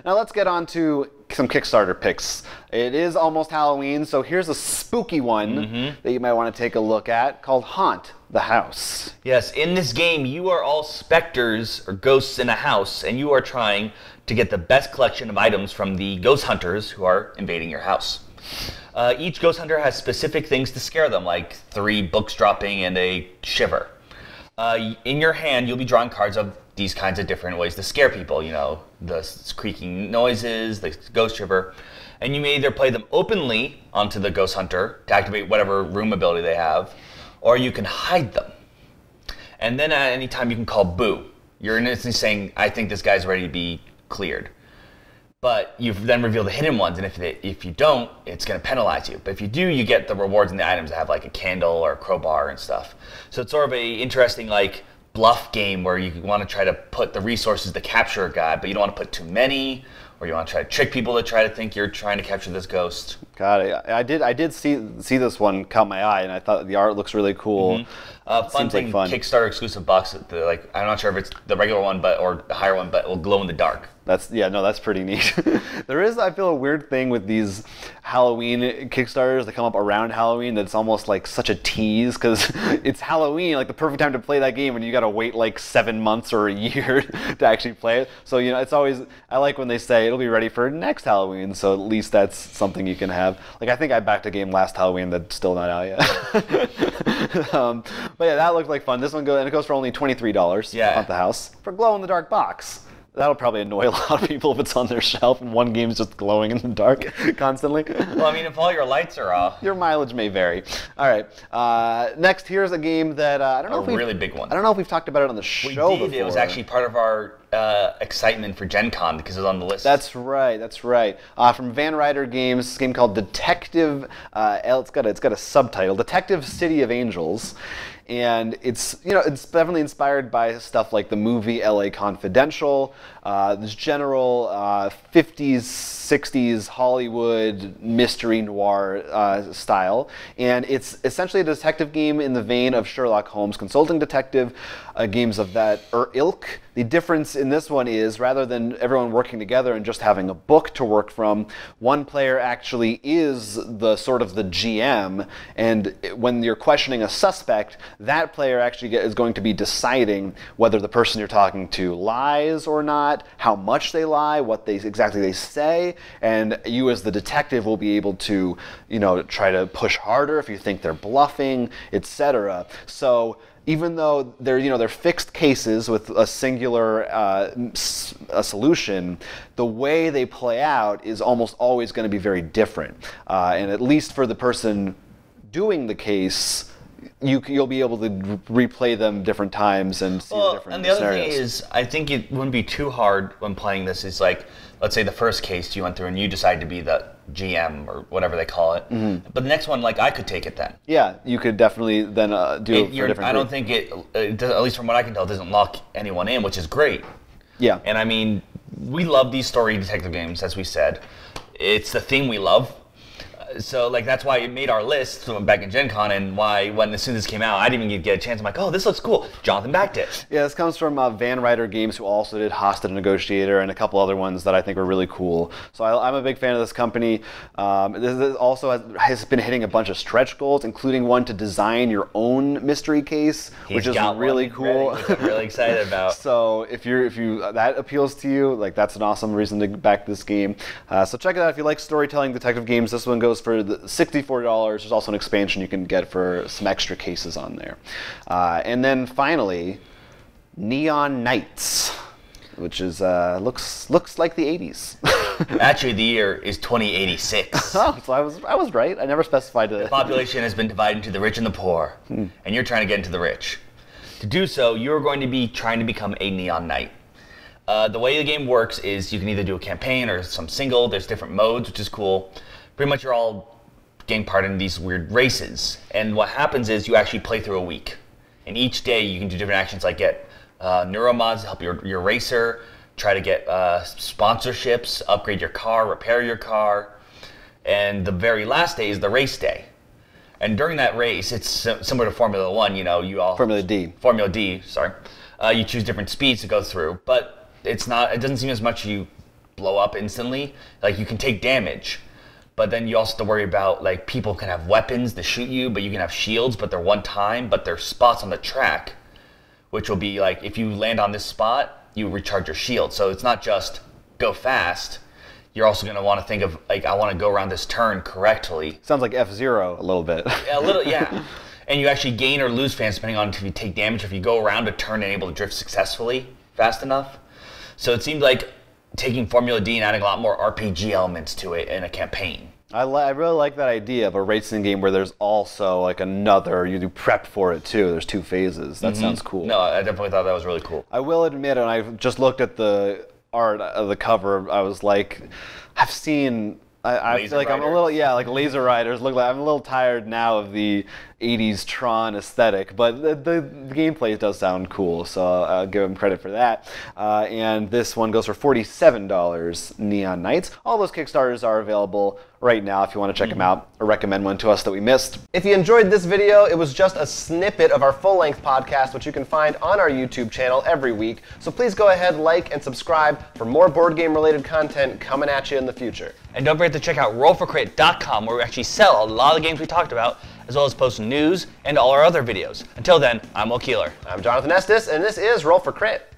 Now let's get on to some Kickstarter picks. It is almost Halloween, so here's a spooky one that you might want to take a look at called Haunt the House. Yes, in this game, you are all specters or ghosts in a house, and you are trying to get the best collection of items from the ghost hunters who are invading your house. Each ghost hunter has specific things to scare them, like 3 books dropping and a shiver. In your hand, you'll be drawing cards of these kinds of different ways to scare people, you know, the creaking noises, the ghost shiver. And you may either play them openly onto the ghost hunter to activate whatever room ability they have, or you can hide them. And then at any time you can call boo. You're instantly saying, I think this guy's ready to be cleared. But you then reveal the hidden ones, and if you don't, it's going to penalize you. But if you do, you get the rewards and the items that have like a candle or a crowbar and stuff. So it's sort of a interesting like bluff game where you want to try to put the resources to capture a guy, but you don't want to put too many, or you want to try to trick people to try to think you're trying to capture this ghost. Got it. I did see this one caught my eye, and I thought the art looks really cool. Fun thing, like Kickstarter exclusive box. I'm not sure if it's the regular one, or the higher one, but it will glow in the dark. That's pretty neat. There is, I feel, a weird thing with these Halloween Kickstarters that come up around Halloween that's almost like such a tease, because it's Halloween, like the perfect time to play that game, and you got to wait like 7 months or a year to actually play it. So, you know, it's always, I like when they say it'll be ready for next Halloween, so at least that's something you can have. Like, I think I backed a game last Halloween that's still not out yet. But yeah, that looked like fun. This one goes for only $23 at the house for glow-in-the-dark box. That'll probably annoy a lot of people if it's on their shelf and one game's just glowing in the dark constantly. Well, I mean, if all your lights are off. Your mileage may vary. All right. Next, here's a game that I don't know if we've... really big one. I don't know if we've talked about it on the show before. It was actually part of our excitement for Gen Con because it was on the list. That's right. From Van Ryder Games, this game called Detective... it's got a subtitle, Detective City of Angels. And it's definitely inspired by stuff like the movie L.A. Confidential, this general 50s, 60s Hollywood mystery noir style. And it's essentially a detective game in the vein of Sherlock Holmes, Consulting Detective, games of that ilk. The difference in this one is, rather than everyone working together and just having a book to work from, one player actually is the sort of the GM, and when you're questioning a suspect, that player actually is going to be deciding whether the person you're talking to lies or not, how much they lie, what exactly they say, and you as the detective will be able to, try to push harder if you think they're bluffing, etc. So even though they're fixed cases with a singular a solution, the way they play out is almost always going to be very different. And at least for the person doing the case, you'll be able to replay them different times and see the different scenarios. And the other thing is, I think it wouldn't be too hard when playing this. It's like, let's say the first case you went through and you decide to be the GM or whatever they call it. But the next one, like, I could take it then. Yeah, you could definitely then do it for a different group. I don't think at least from what I can tell, it doesn't lock anyone in, which is great. Yeah. And I mean, we love these story detective games, as we said. It's the thing we love. So, like, that's why it made our list back in Gen Con, and why, as soon as this came out, I didn't even get a chance. I'm like, oh, this looks cool. Jonathan backed it. Yeah, this comes from Van Ryder Games, who also did Hostage Negotiator and a couple other ones that I think were really cool. So I'm a big fan of this company. This also has been hitting a bunch of stretch goals, including one to design your own mystery case, which is really cool. Which I'm really excited about. So if that appeals to you, like, that's an awesome reason to back this game. So check it out if you like storytelling detective games. This one goes for the $64. There's also an expansion you can get for some extra cases on there. And then finally, Neon Knights, which is looks like the 80s. Actually, the year is 2086. Oh, so I was right. I never specified the population has been divided into the rich and the poor, and you're trying to get into the rich. To do so, you're going to be trying to become a Neon Knight. The way the game works is you can either do a campaign or some single. There's different modes, which is cool. Pretty much you're all getting part in these weird races. And what happens is you actually play through a week. And each day you can do different actions, like get neuromods to help your racer, try to get sponsorships, upgrade your car, repair your car. And the very last day is the race day. And during that race, it's similar to Formula 1, Formula D, sorry. You choose different speeds to go through, but it doesn't seem as much you blow up instantly. Like, you can take damage, but then you also have to worry about, like, people can have weapons to shoot you, but you can have shields, but they're one time, but they're spots on the track, which will be like, if you land on this spot, you recharge your shield. So it's not just go fast. You're also going to want to think of, like, I want to go around this turn correctly. Sounds like F-Zero a little bit. A little, yeah. And you actually gain or lose fans depending on if you take damage, if you go around a turn and able to drift successfully fast enough. So it seemed like taking Formula D and adding a lot more RPG elements to it in a campaign. I really like that idea of a racing game where there's also like another, you do prep for it too. There's 2 phases. That sounds cool. No, I definitely thought that was really cool. I will admit, and I just looked at the art of the cover, I was like, I've seen, I feel like I'm a little, yeah, like Laser Riders look like, I'm a little tired now of the 80s Tron aesthetic, but the gameplay does sound cool, so I'll give them credit for that. And this one goes for $47, Neon Knights. All those Kickstarters are available right now if you want to check them out or recommend one to us that we missed. If you enjoyed this video, it was just a snippet of our full-length podcast, which you can find on our YouTube channel every week. So please go ahead, like, and subscribe for more board game-related content coming at you in the future. And don't forget to check out rollforcrit.com, where we actually sell a lot of the games we talked about, as well as post news and all our other videos. Until then, I'm Will Keeler. I'm Jonathan Estes, and this is Roll for Crit.